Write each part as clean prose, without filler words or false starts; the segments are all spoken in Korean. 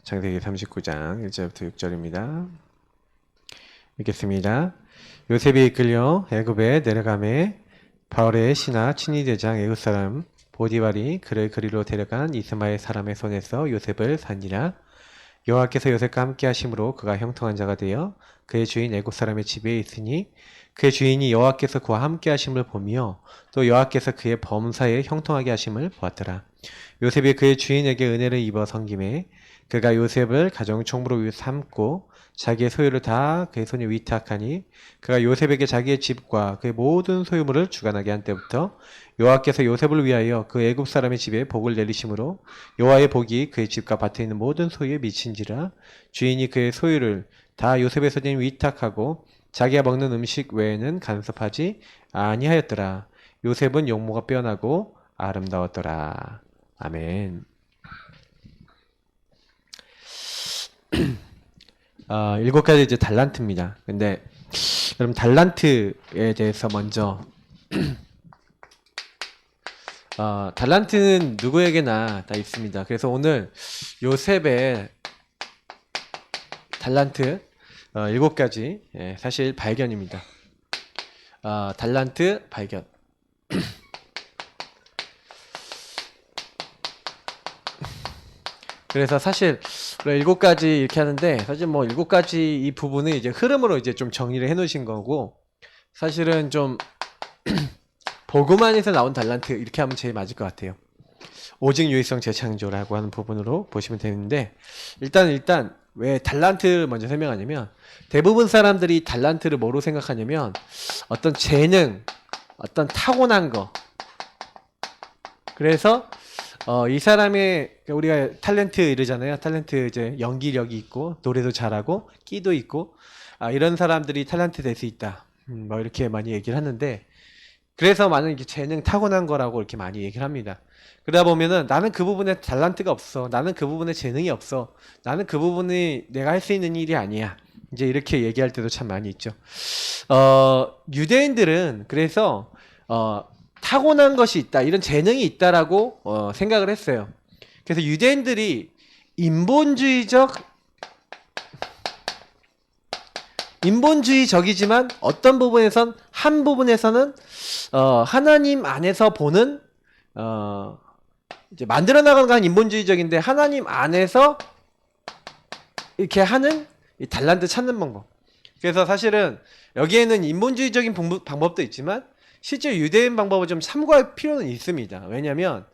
창세기 39장 1절부터 6절입니다. 읽겠습니다. 요셉이 이끌려 애굽에 내려가매 바울의 신하 친위대장 애굽 사람 보디발이 그를 그리로 데려간 이스마엘 사람의 손에서 요셉을 산지라. 여호와께서 요셉과 함께 하심으로 그가 형통한 자가 되어 그의 주인 애굽 사람의 집에 있으니 그의 주인이 여호와께서 그와 함께 하심을 보며 또 여호와께서 그의 범사에 형통하게 하심을 보았더라. 요셉이 그의 주인에게 은혜를 입어 섬김에 그가 요셉을 가정 총무로 삼고 자기의 소유를 다 그의 손에 위탁하니 그가 요셉에게 자기의 집과 그의 모든 소유물을 주관하게 한 때부터 여호와께서 요셉을 위하여 그 애굽 사람의 집에 복을 내리심으로 여호와의 복이 그의 집과 밭에 있는 모든 소유에 미친지라. 주인이 그의 소유를 다 요셉의 손에 위탁하고 자기가 먹는 음식 외에는 간섭하지 아니하였더라. 요셉은 용모가 빼어나고 아름다웠더라. 아멘. 일곱 가지 이제 달란트입니다. 근데 여러분 달란트에 대해서 먼저 달란트는 누구에게나 다 있습니다. 그래서 오늘 요셉의 달란트 일곱 가지 사실 발견입니다. 달란트 발견. 그래서 사실 일곱 가지 이렇게 하는데 사실 뭐 일곱 가지 이 부분은 이제 흐름으로 이제 좀 정리를 해 놓으신 거고 사실은 좀 복음 안에서 나온 달란트 이렇게 하면 제일 맞을 것 같아요. 오직 유의성 재창조라고 하는 부분으로 보시면 되는데 일단 왜 달란트를 먼저 설명하냐면 대부분 사람들이 달란트를 뭐로 생각하냐면 어떤 재능, 어떤 타고난 거. 그래서 이 사람의 우리가 탤런트 이러잖아요. 탤런트 이제 연기력이 있고 노래도 잘하고 끼도 있고 이런 사람들이 탤런트 될 수 있다. 뭐 이렇게 많이 얘기를 하는데 그래서 많은 재능 타고난 거라고 이렇게 많이 얘기를 합니다. 그러다 보면은 나는 그 부분에 탤런트가 없어. 나는 그 부분에 재능이 없어. 나는 그 부분이 내가 할 수 있는 일이 아니야. 이제 이렇게 얘기할 때도 참 많이 있죠. 유대인들은 그래서 타고난 것이 있다, 이런 재능이 있다라고 생각을 했어요. 그래서 유대인들이 인본주의적이지만 어떤 부분에선 한 부분에서는 하나님 안에서 보는 이제 만들어 나가는 건 인본주의적인데 하나님 안에서 이렇게 하는 이 달란트 찾는 방법. 그래서 사실은 여기에는 인본주의적인 방법도 있지만 실제 유대인 방법을 좀 참고할 필요는 있습니다. 왜냐면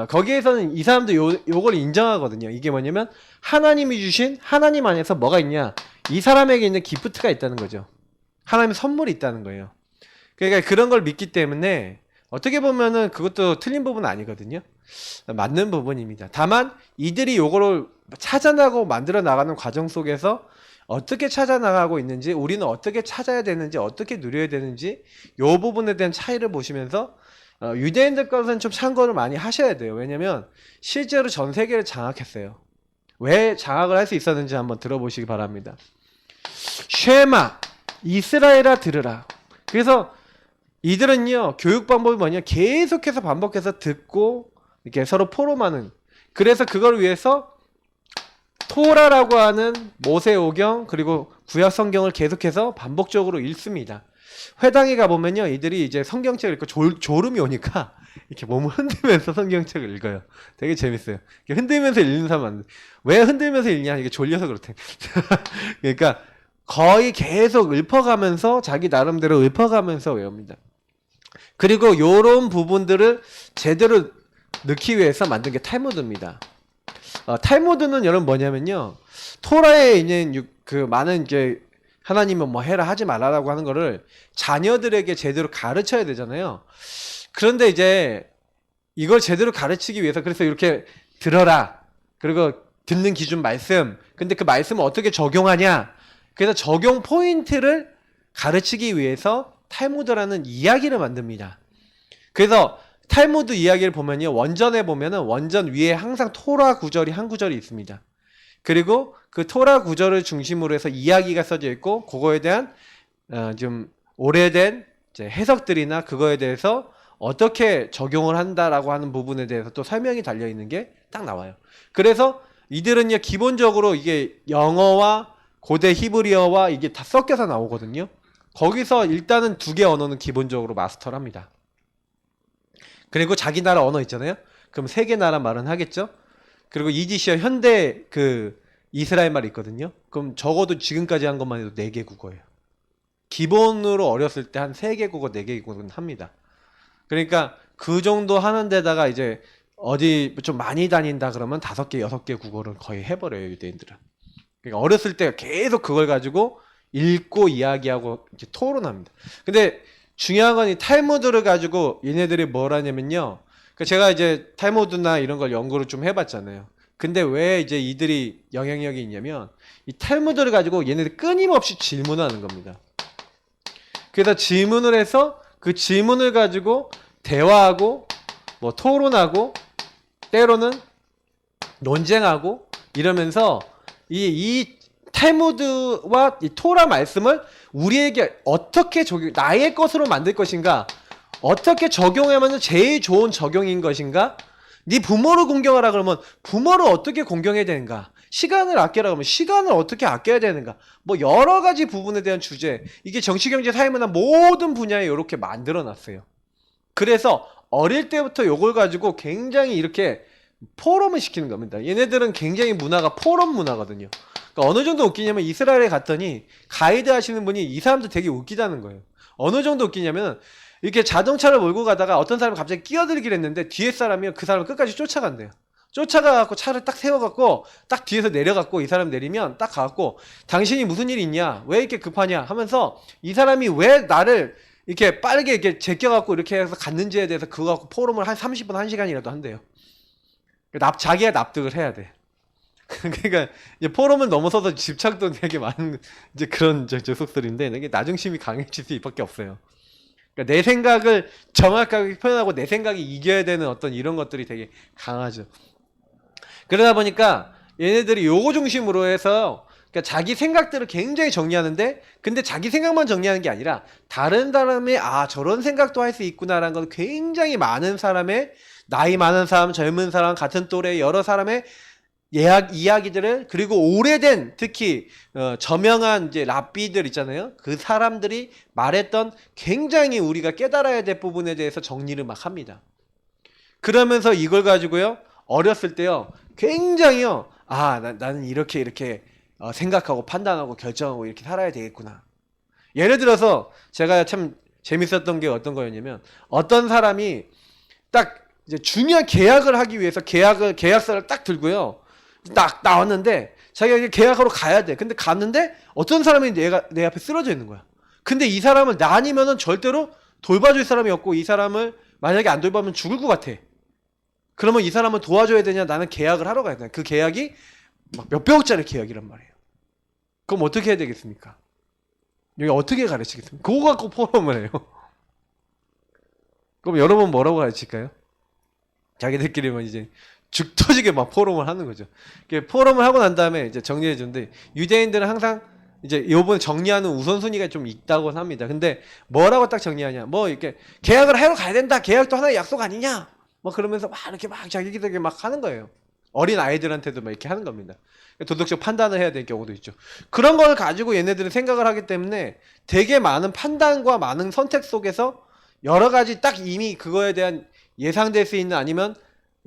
거기에서는 이 사람도 요걸 인정하거든요. 이게 뭐냐면 하나님이 주신 하나님 안에서 뭐가 있냐? 이 사람에게 있는 기프트가 있다는 거죠. 하나님의 선물이 있다는 거예요. 그러니까 그런 걸 믿기 때문에 어떻게 보면은 그것도 틀린 부분은 아니거든요. 맞는 부분입니다. 다만 이들이 요거를 찾아나가고 만들어 나가는 과정 속에서 어떻게 찾아나가고 있는지, 우리는 어떻게 찾아야 되는지, 어떻게 누려야 되는지 요 부분에 대한 차이를 보시면서 유대인들 것은 좀 참고를 많이 하셔야 돼요. 왜냐면 실제로 전 세계를 장악했어요. 왜 장악을 할 수 있었는지 한번 들어보시기 바랍니다. 쉐마, 이스라엘아 들으라. 그래서 이들은요, 교육 방법이 뭐냐? 계속해서 반복해서 듣고 이렇게 서로 포럼하는. 그래서 그걸 위해서 토라라고 하는 모세오경 그리고 구약 성경을 계속해서 반복적으로 읽습니다. 회당에 가보면요, 이들이 이제 성경책을 읽고 졸음이 오니까 이렇게 몸을 흔들면서 성경책을 읽어요. 되게 재밌어요. 흔들면서 읽는 사람 안 돼. 왜 흔들면서 읽냐? 이게 졸려서 그렇대. 그러니까 거의 계속 읊어가면서 자기 나름대로 읊어가면서 외웁니다. 그리고 요런 부분들을 제대로 넣기 위해서 만든 게 탈무드입니다. 탈무드는 여러분 뭐냐면요, 토라에 있는 그 많은 이제 하나님은 뭐 해라 하지 말라라고 하는 거를 자녀들에게 제대로 가르쳐야 되잖아요. 그런데 이제 이걸 제대로 가르치기 위해서 그래서 이렇게 들어라, 그리고 듣는 기준 말씀, 근데 그 말씀을 어떻게 적용하냐, 그래서 적용 포인트를 가르치기 위해서 탈무드라는 이야기를 만듭니다. 그래서 탈무드 이야기를 보면요, 원전에 보면은 원전 위에 항상 토라 구절이 한 구절이 있습니다. 그리고 그 토라 구절을 중심으로 해서 이야기가 써져 있고 그거에 대한 좀 오래된 이제 해석들이나 그거에 대해서 어떻게 적용을 한다라고 하는 부분에 대해서 또 설명이 달려 있는 게 딱 나와요. 그래서 이들은요 기본적으로 이게 영어와 고대 히브리어와 이게 다 섞여서 나오거든요. 거기서 일단은 두 개 언어는 기본적으로 마스터를 합니다. 그리고 자기 나라 언어 있잖아요. 그럼 세 개 나라 말은 하겠죠. 그리고 이지시어 현대 그 이스라엘 말이 있거든요. 그럼 적어도 지금까지 한 것만 해도 4개 국어예요. 기본으로 어렸을 때 한 3개 국어, 4개 국어는 합니다. 그러니까 그 정도 하는 데다가 이제 어디 좀 많이 다닌다 그러면 5개, 6개 국어를 거의 해버려요, 유대인들은. 그러니까 어렸을 때 계속 그걸 가지고 읽고 이야기하고 이제 토론합니다. 근데 중요한 건 이 탈무드를 가지고 얘네들이 뭘 하냐면요. 그러니까 제가 이제 탈무드나 이런 걸 연구를 좀 해봤잖아요. 근데 왜 이제 이들이 영향력이 있냐면 이 탈무드를 가지고 얘네들이 끊임없이 질문하는 겁니다. 그래서 질문을 해서 그 질문을 가지고 대화하고 뭐 토론하고 때로는 논쟁하고 이러면서 이 탈무드와 이 토라 말씀을 우리에게 어떻게 나의 것으로 만들 것인가, 어떻게 적용하면 제일 좋은 적용인 것인가, 네 부모를 공경하라 그러면 부모를 어떻게 공경해야 되는가, 시간을 아껴라 그러면 시간을 어떻게 아껴야 되는가, 뭐 여러 가지 부분에 대한 주제, 이게 정치, 경제, 사회문화 모든 분야에 이렇게 만들어 놨어요. 그래서 어릴 때부터 요걸 가지고 굉장히 이렇게 포럼을 시키는 겁니다. 얘네들은 굉장히 문화가 포럼 문화거든요. 그러니까 어느 정도 웃기냐면 이스라엘에 갔더니 가이드 하시는 분이 이 사람도 되게 웃기다는 거예요. 어느 정도 웃기냐면 이렇게 자동차를 몰고 가다가 어떤 사람이 갑자기 끼어들기를 했는데 뒤에 사람이 그 사람을 끝까지 쫓아간대요. 쫓아가갖고 차를 딱 세워갖고 딱 뒤에서 내려갖고 이 사람 내리면 딱 가갖고 당신이 무슨 일이 있냐? 왜 이렇게 급하냐? 하면서 이 사람이 왜 나를 이렇게 빠르게 이렇게 제껴갖고 이렇게 해서 갔는지에 대해서 그거 갖고 포럼을 한 30분, 1시간이라도 한대요. 자기가 납득을 해야 돼. 그러니까 이제 포럼을 넘어서서 집착도 되게 많은 이제 그런 속설인데 이게 나중심이 강해질 수밖에 없어요. 그러니까 내 생각을 정확하게 표현하고 내 생각이 이겨야 되는 어떤 이런 것들이 되게 강하죠. 그러다 보니까 얘네들이 요거 중심으로 해서 그러니까 자기 생각들을 굉장히 정리하는데 근데 자기 생각만 정리하는 게 아니라 다른 사람의 저런 생각도 할 수 있구나라는 건 굉장히 많은 사람의 나이 많은 사람, 젊은 사람, 같은 또래 여러 사람의 이야기들을 그리고 오래된 특히 저명한 이제 랍비들 있잖아요. 그 사람들이 말했던 굉장히 우리가 깨달아야 될 부분에 대해서 정리를 막 합니다. 그러면서 이걸 가지고요 어렸을 때요 굉장히요 나는 이렇게 생각하고 판단하고 결정하고 이렇게 살아야 되겠구나. 예를 들어서 제가 참 재밌었던 게 어떤 거였냐면 어떤 사람이 딱 이제 중요한 계약을 하기 위해서 계약서를 딱 들고요. 딱 나왔는데 자기가 이제 계약하러 가야 돼. 근데 갔는데 어떤 사람이 내 앞에 쓰러져 있는 거야. 근데 이 사람을 나 아니면은 절대로 돌봐줄 사람이 없고 이 사람을 만약에 안 돌봐면 죽을 것 같아. 그러면 이 사람을 도와줘야 되냐? 나는 계약을 하러 가야 돼. 그 계약이 막 몇백억짜리 계약이란 말이에요. 그럼 어떻게 해야 되겠습니까? 여기 어떻게 가르치겠습니까? 그거 갖고 포럼을 해요. 그럼 여러분 뭐라고 가르칠까요? 자기들끼리만 이제 죽 터지게 막 포럼을 하는 거죠. 포럼을 하고 난 다음에 이제 정리해 주는데 유대인들은 항상 이제 요번에 정리하는 우선순위가 좀 있다고 합니다. 근데 뭐라고 딱 정리하냐? 뭐 이렇게 계약을 하러 가야 된다. 계약도 하나의 약속 아니냐? 뭐 그러면서 막 이렇게 막 자기들끼리 막 하는 거예요. 어린 아이들한테도 막 이렇게 하는 겁니다. 도덕적 판단을 해야 될 경우도 있죠. 그런 걸 가지고 얘네들은 생각을 하기 때문에 되게 많은 판단과 많은 선택 속에서 여러 가지 딱 이미 그거에 대한 예상될 수 있는 아니면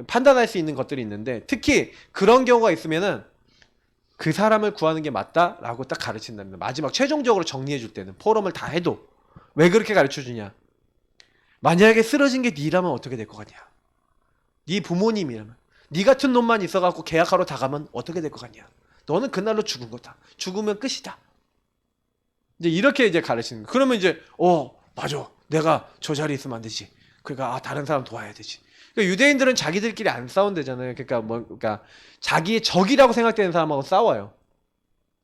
판단할 수 있는 것들이 있는데 특히 그런 경우가 있으면은 그 사람을 구하는 게 맞다라고 딱 가르친답니다. 마지막 최종적으로 정리해 줄 때는 포럼을 다 해도 왜 그렇게 가르쳐 주냐? 만약에 쓰러진 게 니라면 어떻게 될 것 같냐? 니 부모님이라면 니 같은 놈만 있어갖고 계약하러 다 가면 어떻게 될 것 같냐? 너는 그날로 죽은 거다. 죽으면 끝이다. 이제 이렇게 이제 가르치는 거. 그러면 이제 맞아. 내가 저 자리에 있으면 안 되지. 그러니까 다른 사람 도와야 되지. 그러니까 유대인들은 자기들끼리 안 싸운대잖아요. 그러니까 자기의 적이라고 생각되는 사람하고 싸워요.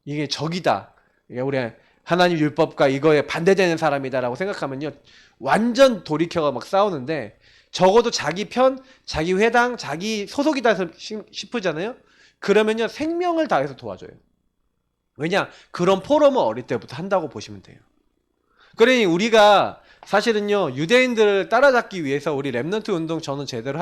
이게 적이다. 그러니까 우리 하나님 율법과 이거에 반대되는 사람이다라고 생각하면요, 완전 돌이켜가 막 싸우는데 적어도 자기 편, 자기 회당, 자기 소속이다 싶으잖아요. 그러면요 생명을 다해서 도와줘요. 왜냐? 그런 포럼을 어릴 때부터 한다고 보시면 돼요. 그러니 우리가 사실은요, 유대인들을 따라잡기 위해서 우리 렘넌트 운동 저는 제대로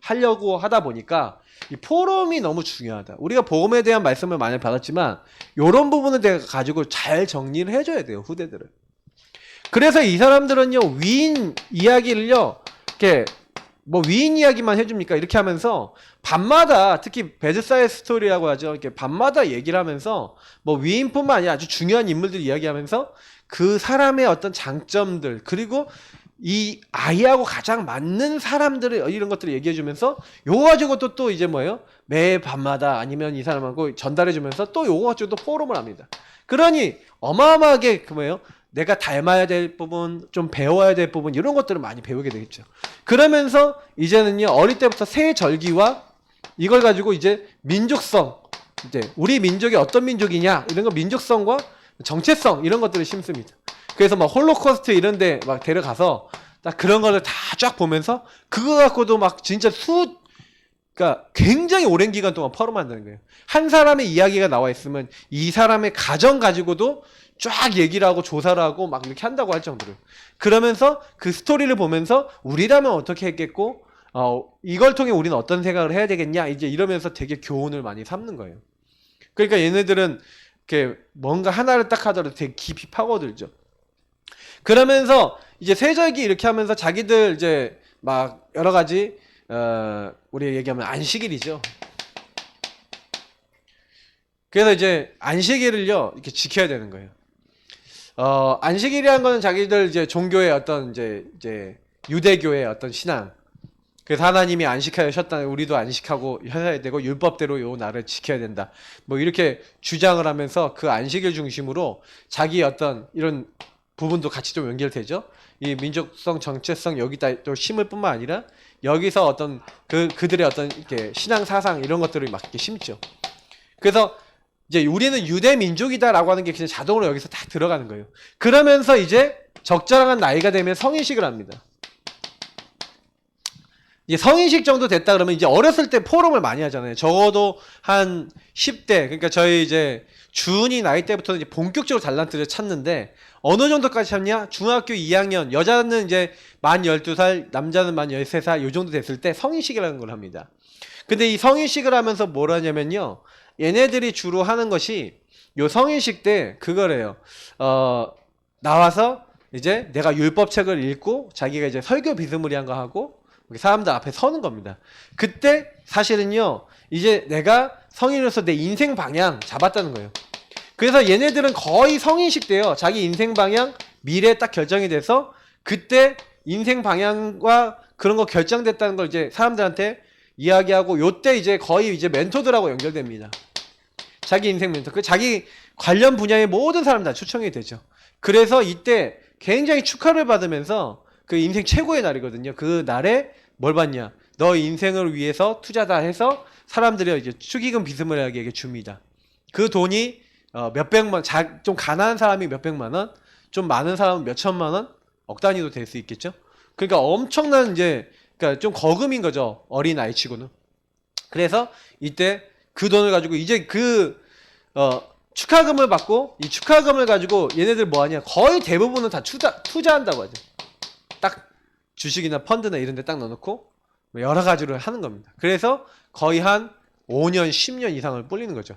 하려고 하다 보니까 이 포럼이 너무 중요하다. 우리가 복음에 대한 말씀을 많이 받았지만 이런 부분을 내가 가지고 잘 정리를 해줘야 돼요, 후대들을. 그래서 이 사람들은요, 위인 이야기를요, 이렇게 뭐 위인 이야기만 해줍니까? 이렇게 하면서 밤마다, 특히 베드사의 스토리라고 하죠. 이렇게 밤마다 얘기를 하면서 뭐 위인뿐만 아니라 아주 중요한 인물들 이야기하면서 그 사람의 어떤 장점들, 그리고 이 아이하고 가장 맞는 사람들을 이런 것들을 얘기해주면서 요거 가지고 또 이제 뭐예요? 매 밤마다 아니면 이 사람하고 전달해주면서 또 요거 가지고 또 포럼을 합니다. 그러니 어마어마하게 그 뭐예요? 내가 닮아야 될 부분, 좀 배워야 될 부분, 이런 것들을 많이 배우게 되겠죠. 그러면서 이제는요, 어릴 때부터 새 절기와 이걸 가지고 이제 민족성, 이제 우리 민족이 어떤 민족이냐, 이런 거 민족성과 정체성, 이런 것들을 심습니다. 그래서 막 홀로코스트 이런 데 막 데려가서 딱 그런 거를 다 쫙 보면서 그거 갖고도 막 진짜 그러니까 굉장히 오랜 기간 동안 포럼한다는 거예요. 한 사람의 이야기가 나와 있으면 이 사람의 가정 가지고도 쫙 얘기를 하고 조사를 하고 막 이렇게 한다고 할 정도로. 그러면서 그 스토리를 보면서 우리라면 어떻게 했겠고, 이걸 통해 우리는 어떤 생각을 해야 되겠냐, 이제 이러면서 되게 교훈을 많이 삼는 거예요. 그러니까 얘네들은 이렇게 뭔가 하나를 딱 하더라도 되게 깊이 파고들죠. 그러면서 이제 세절기 이렇게 하면서 자기들 이제 막 여러 가지, 우리 얘기하면 안식일이죠. 그래서 이제 안식일을요, 이렇게 지켜야 되는 거예요. 안식일이라는 거는 자기들 이제 종교의 어떤 이제 유대교의 어떤 신앙. 그래서 하나님이 안식하여 쉬었다. 우리도 안식하고 해야 되고 율법대로 요 날을 지켜야 된다. 뭐 이렇게 주장을 하면서 그 안식일 중심으로 자기 어떤 이런 부분도 같이 좀 연결되죠. 이 민족성, 정체성 여기다 또 심을 뿐만 아니라 여기서 어떤 그들의 어떤 이렇게 신앙 사상 이런 것들을 막 이렇게 심죠. 그래서 이제 우리는 유대 민족이다라고 하는 게 그냥 자동으로 여기서 딱 들어가는 거예요. 그러면서 이제 적절한 나이가 되면 성인식을 합니다. 이제 성인식 정도 됐다 그러면 이제 어렸을 때 포럼을 많이 하잖아요. 적어도 한 10대, 그러니까 저희 이제 준이 나이 때부터는 이제 본격적으로 달란트를 찾는데 어느 정도까지 찾냐? 중학교 2학년, 여자는 이제 만 12살, 남자는 만 13살 요 정도 됐을 때 성인식이라는 걸 합니다. 근데 이 성인식을 하면서 뭘 하냐면요. 얘네들이 주로 하는 것이 요 성인식 때 그거래요. 나와서 이제 내가 율법책을 읽고 자기가 이제 설교 비스무리한 거 하고 사람들 앞에 서는 겁니다. 그때 사실은요, 이제 내가 성인으로서 내 인생 방향 잡았다는 거예요. 그래서 얘네들은 거의 성인식 때요, 자기 인생 방향, 미래 딱 결정이 돼서 그때 인생 방향과 그런 거 결정됐다는 걸 이제 사람들한테 이야기하고 요때 이제 거의 이제 멘토들하고 연결됩니다. 자기 인생 멘토. 그 자기 관련 분야의 모든 사람 다 초청이 되죠. 그래서 이때 굉장히 축하를 받으면서 그 인생 최고의 날이거든요. 그 날에 뭘 받냐? 너 인생을 위해서 투자다 해서 사람들이 이제 축의금 비스무리하게 줍니다. 그 돈이 몇백만, 좀 가난한 사람이 몇백만 원, 좀 많은 사람은 몇천만 원, 억 단위도 될 수 있겠죠. 그러니까 엄청난 이제, 그러니까 좀 거금인 거죠. 어린 아이치고는. 그래서 이때 그 돈을 가지고 이제 축하금을 받고 이 축하금을 가지고 얘네들 뭐 하냐? 거의 대부분은 다 투자한다고 하죠. 딱 주식이나 펀드나 이런 데 딱 넣어놓고 여러 가지로 하는 겁니다. 그래서 거의 한 5년, 10년 이상을 불리는 거죠.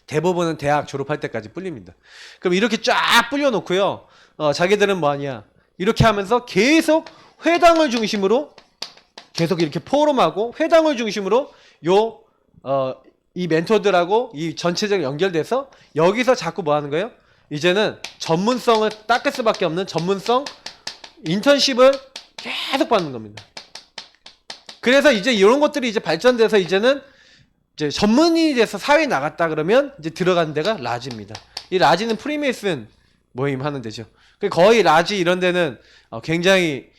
대부분은 대학 졸업할 때까지 불립니다. 그럼 이렇게 쫙 불려놓고요. 자기들은 뭐 하냐? 이렇게 하면서 계속 회당을 중심으로 계속 이렇게 포럼하고 회당을 중심으로 이 멘토들하고 이 전체적으로 연결돼서 여기서 자꾸 뭐 하는 거예요? 이제는 전문성을 닦을 수밖에 없는 전문성 인턴십을 계속 받는 겁니다. 그래서 이제 이런 것들이 이제 발전돼서 이제는 이제 전문인이 돼서 사회에 나갔다 그러면 이제 들어가는 데가 라지입니다. 이 라지는 프리메이슨 모임 하는 데죠. 거의 라지 이런 데는 굉장히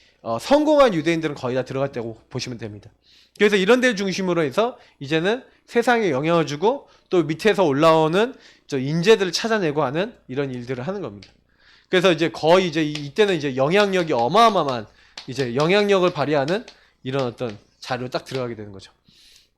성공한 유대인들은 거의 다 들어갔다고 보시면 됩니다. 그래서 이런 데를 중심으로 해서 이제는 세상에 영향을 주고 또 밑에서 올라오는 인재들을 찾아내고 하는 이런 일들을 하는 겁니다. 그래서 이제 거의 이제 이때는 이제 영향력이 어마어마한 이제 영향력을 발휘하는 이런 어떤 자료로 딱 들어가게 되는 거죠.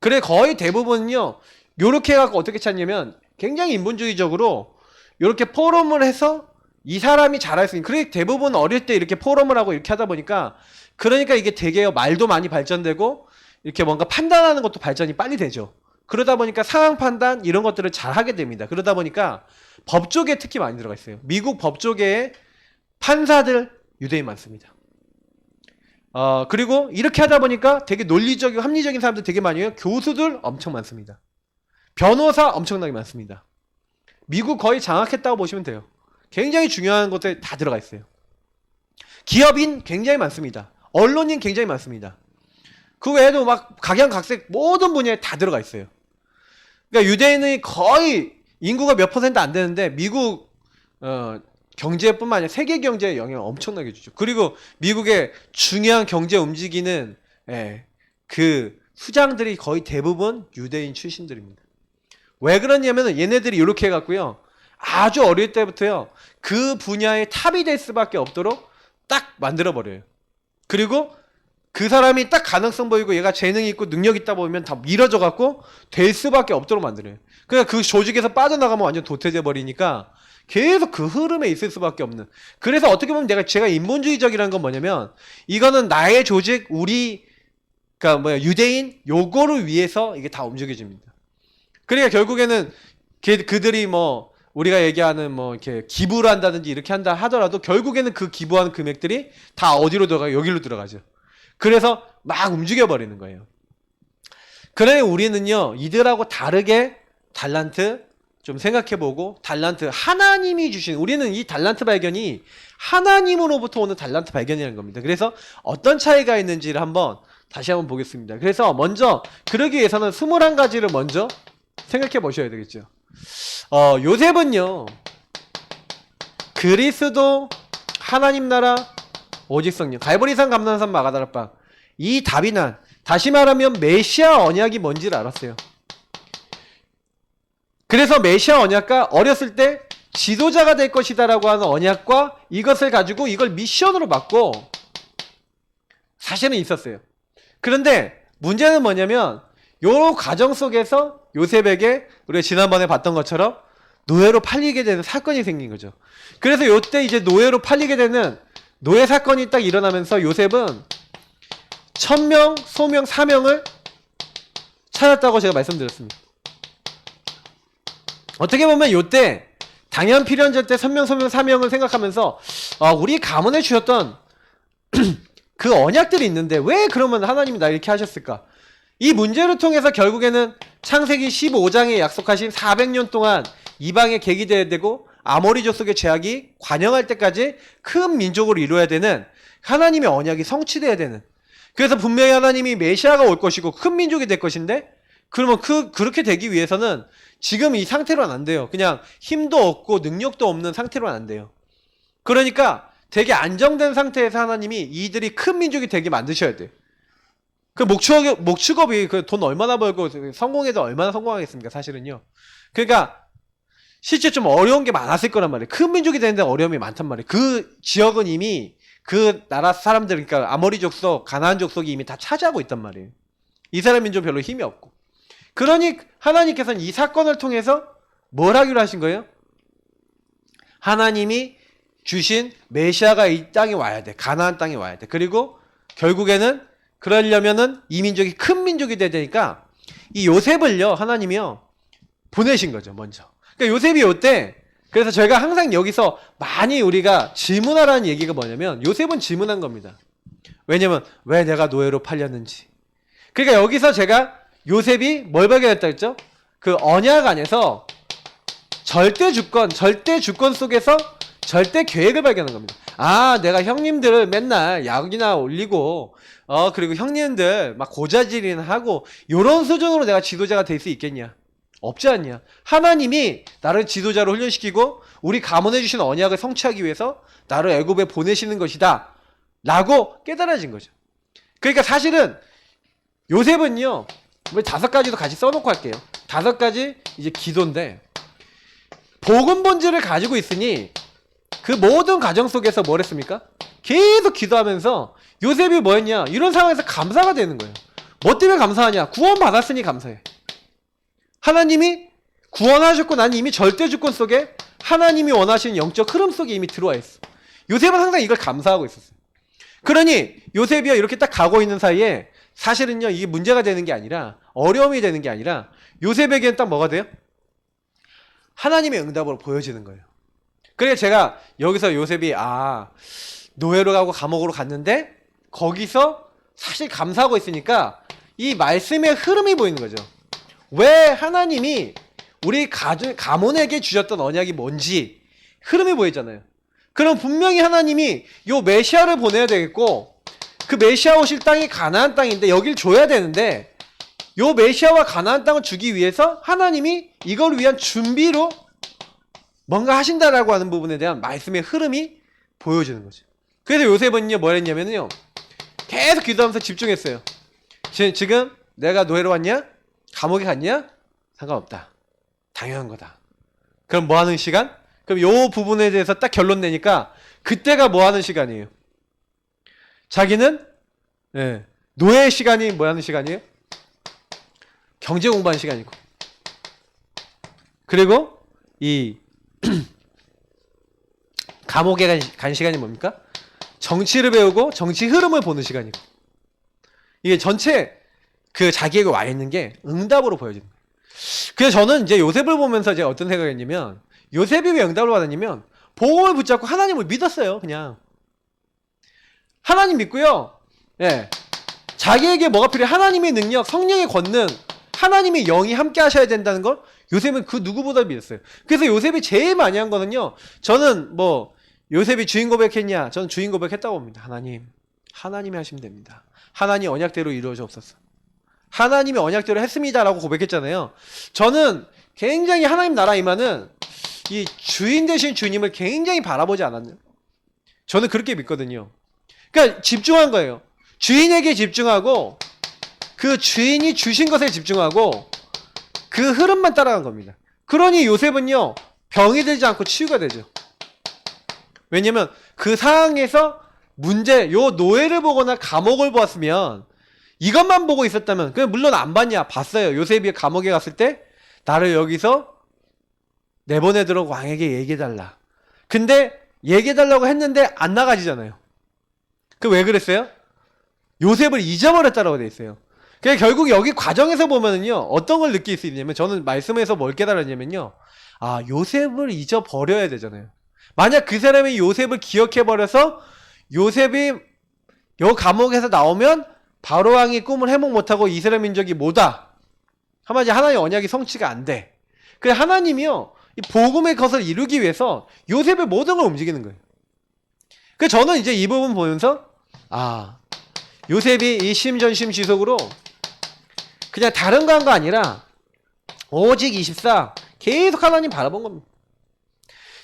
그래 거의 대부분은요, 요렇게 해갖고 어떻게 찾냐면 굉장히 인본주의적으로 요렇게 포럼을 해서 이 사람이 잘할 수 있는, 그래 대부분 어릴 때 이렇게 포럼을 하고 이렇게 하다 보니까, 그러니까 이게 되게 말도 많이 발전되고 이렇게 뭔가 판단하는 것도 발전이 빨리 되죠. 그러다 보니까 상황 판단 이런 것들을 잘 하게 됩니다. 그러다 보니까 법조계에 특히 많이 들어가 있어요. 미국 법조계에 판사들 유대인 많습니다. 그리고 이렇게 하다 보니까 되게 논리적이고 합리적인 사람들 되게 많이 해요. 교수들 엄청 많습니다. 변호사 엄청나게 많습니다. 미국 거의 장악했다고 보시면 돼요. 굉장히 중요한 것들 다 들어가 있어요. 기업인 굉장히 많습니다. 언론인 굉장히 많습니다. 그 외에도 막 각양각색 모든 분야에 다 들어가 있어요. 그러니까 유대인이 거의 인구가 몇 퍼센트 안 되는데 미국 경제뿐만 아니라 세계 경제에 영향을 엄청나게 주죠. 그리고 미국의 중요한 경제 움직이는 그 수장들이 거의 대부분 유대인 출신들입니다. 왜 그러냐면 얘네들이 이렇게 해갖고요, 아주 어릴 때부터요 그 분야의 탑이 될 수밖에 없도록 딱 만들어버려요. 그리고 그 사람이 딱 가능성 보이고 얘가 재능이 있고 능력 있다 보면 다 밀어져갖고 될 수밖에 없도록 만들어요. 그러니까 그 조직에서 빠져나가면 완전 도태돼 버리니까 계속 그 흐름에 있을 수밖에 없는. 그래서 어떻게 보면 제가 인본주의적이라는 건 뭐냐면, 이거는 나의 조직, 그러니까 유대인 요거를 위해서 이게 다 움직여집니다. 그러니까 결국에는 그들이 우리가 얘기하는 이렇게 기부를 한다든지 이렇게 한다 하더라도 결국에는 그 기부하는 금액들이 다 어디로 들어가요? 여기로 들어가죠. 그래서 막 움직여 버리는 거예요. 그래 우리는요 이들하고 다르게 달란트 좀 생각해보고, 달란트 하나님이 주신, 우리는 이 달란트 발견이 하나님으로부터 오는 달란트 발견이라는 겁니다. 그래서 어떤 차이가 있는지를 다시 한번 보겠습니다. 그래서 먼저 그러기 위해서는 21가지를 먼저 생각해 보셔야 되겠죠. 요셉은요 그리스도, 하나님 나라, 오직 성령, 갈보리산, 감난산, 마가다락방, 이 다비난, 다시 말하면 메시아 언약이 뭔지를 알았어요. 그래서 메시아 언약과 어렸을 때 지도자가 될 것이다 라고 하는 언약과 이것을 가지고 이걸 미션으로 받고 사실은 있었어요. 그런데 문제는 뭐냐면 요 과정 속에서 요셉에게 우리가 지난번에 봤던 것처럼 노예로 팔리게 되는 사건이 생긴 거죠. 그래서 요때 이제 노예로 팔리게 되는 노예 사건이 딱 일어나면서 요셉은 천명, 소명, 사명을 찾았다고 제가 말씀드렸습니다. 어떻게 보면 요때 당연 필연절 때 선명, 소명, 사명을 생각하면서 우리 가문에 주셨던 그 언약들이 있는데 왜 그러면 하나님이 나 이렇게 하셨을까? 이 문제를 통해서 결국에는 창세기 15장에 약속하신 400년 동안 이방에 계기되어야 되고 아모리 족속의 죄악이 관영할 때까지 큰 민족으로 이루어야 되는 하나님의 언약이 성취되어야 되는, 그래서 분명히 하나님이 메시아가 올 것이고 큰 민족이 될 것인데, 그러면 그렇게 되기 위해서는 지금 이 상태로는 안 돼요. 그냥 힘도 없고 능력도 없는 상태로는 안 돼요. 그러니까 되게 안정된 상태에서 하나님이 이들이 큰 민족이 되게 만드셔야 돼요. 그 목축업이 그 돈 얼마나 벌고 성공해도 얼마나 성공하겠습니까? 사실은요. 그러니까 실제 좀 어려운 게 많았을 거란 말이에요. 큰 민족이 되는데 어려움이 많단 말이에요. 그 지역은 이미 그 나라 사람들, 그러니까 아모리 족속, 가나안 족속이 이미 다 차지하고 있단 말이에요. 이스라엘 민족 별로 힘이 없고. 그러니 하나님께서는 이 사건을 통해서 뭘 하기로 하신 거예요? 하나님이 주신 메시아가 이 땅에 와야 돼. 가나안 땅에 와야 돼. 그리고 결국에는 그러려면은 이 민족이 큰 민족이 돼야 되니까 이 요셉을요 하나님이요 보내신 거죠. 먼저. 그러니까 요셉이 요때, 그래서 저희가 항상 여기서 많이 우리가 질문하라는 얘기가 뭐냐면 요셉은 질문한 겁니다. 왜냐면 왜 내가 노예로 팔렸는지. 그러니까 여기서 제가 요셉이 뭘 발견했다 했죠? 그 언약 안에서 절대 주권 속에서 절대 계획을 발견한 겁니다. 내가 형님들 맨날 약이나 올리고 그리고 형님들 막 고자질이나 하고 요런 수준으로 내가 지도자가 될 수 있겠냐? 없지 않냐? 하나님이 나를 지도자로 훈련시키고 우리 가문해 주신 언약을 성취하기 위해서 나를 애굽에 보내시는 것이다 라고 깨달아진 거죠. 그러니까 사실은 요셉은요, 우리 5가지도 같이 써놓고 할게요. 5가지 이제 기도인데, 복음 본질을 가지고 있으니 그 모든 과정 속에서 뭘 했습니까? 계속 기도하면서 요셉이 뭐였냐? 이런 상황에서 감사가 되는 거예요. 뭐 때문에 감사하냐? 구원 받았으니 감사해. 하나님이 구원하셨고 난 이미 절대 주권 속에 하나님이 원하시는 영적 흐름 속에 이미 들어와 있어. 요셉은 항상 이걸 감사하고 있었어요. 그러니 요셉이요 이렇게 딱 가고 있는 사이에 사실은요 이게 문제가 되는 게 아니라 어려움이 되는 게 아니라 요셉에게는 딱 뭐가 돼요? 하나님의 응답으로 보여지는 거예요. 그래서 제가 여기서 요셉이 노예로 가고 감옥으로 갔는데 거기서 사실 감사하고 있으니까 이 말씀의 흐름이 보이는 거죠. 왜 하나님이 우리 가문에게 주셨던 언약이 뭔지 흐름이 보이잖아요. 그럼 분명히 하나님이 요 메시아를 보내야 되겠고 그 메시아 오실 땅이 가나안 땅인데 여길 줘야 되는데 요 메시아와 가나안 땅을 주기 위해서 하나님이 이걸 위한 준비로 뭔가 하신다라고 하는 부분에 대한 말씀의 흐름이 보여지는 거죠. 그래서 요셉은요 뭘 했냐면요 계속 기도하면서 집중했어요. 지금 내가 노예로 왔냐? 감옥에 갔냐? 상관없다. 당연한 거다. 그럼 뭐 하는 시간? 그럼 요 부분에 대해서 딱 결론 내니까 그때가 뭐 하는 시간이에요? 자기는 노예 시간이 뭐 하는 시간이에요? 경제 공부하는 시간이고 그리고 이 감옥에 간 시간이 뭡니까? 정치를 배우고 정치 흐름을 보는 시간이고 이게 전체 그 자기에게 와 있는 게 응답으로 보여지는 거예요. 그래서 저는 이제 요셉을 보면서 제가 어떤 생각을 했냐면 요셉이 왜 응답을 받았냐면 복음을 붙잡고 하나님을 믿었어요. 그냥 하나님 믿고요. 자기에게 뭐가 필요해? 하나님의 능력, 성령의 권능, 하나님의 영이 함께 하셔야 된다는 걸 요셉은 그 누구보다 믿었어요. 그래서 요셉이 제일 많이 한 거는요. 저는 뭐 요셉이 주인 고백했냐? 저는 주인 고백했다고 봅니다. 하나님이 하시면 됩니다. 하나님 언약대로 이루어져없었어. 하나님의 언약대로 했습니다라고 고백했잖아요. 저는 굉장히 하나님 나라 임하는 이 주인 되신 주님을 굉장히 바라보지 않았나요? 저는 그렇게 믿거든요. 그러니까 집중한 거예요. 주인에게 집중하고 그 주인이 주신 것에 집중하고 그 흐름만 따라간 겁니다. 그러니 요셉은요 병이 들지 않고 치유가 되죠. 왜냐면 그 상황에서 요 노예를 보거나 감옥을 보았으면 이것만 보고 있었다면 물론 안 봤냐? 봤어요. 요셉이 감옥에 갔을 때 나를 여기서 내보내도록 왕에게 얘기해달라. 근데 얘기해달라고 했는데 안 나가지잖아요. 왜 그랬어요? 요셉을 잊어버렸다라고 돼 있어요. 결국 여기 과정에서 보면은요 어떤 걸 느낄 수 있냐면 저는 말씀에서 뭘 깨달았냐면요 요셉을 잊어버려야 되잖아요. 만약 그 사람이 요셉을 기억해버려서 요셉이 요 감옥에서 나오면 바로왕이 꿈을 해몽 못하고 이스라엘 민족이 뭐다? 한마디 하나님의 언약이 성취가 안 돼. 그래서 하나님이요 이 복음의 것을 이루기 위해서 요셉의 모든 걸 움직이는 거예요. 그래서 저는 이제 이 부분 보면서 요셉이 이 심전심지속으로 그냥 다른 거 한 거 아니라 오직 24 계속 하나님 바라본 겁니다.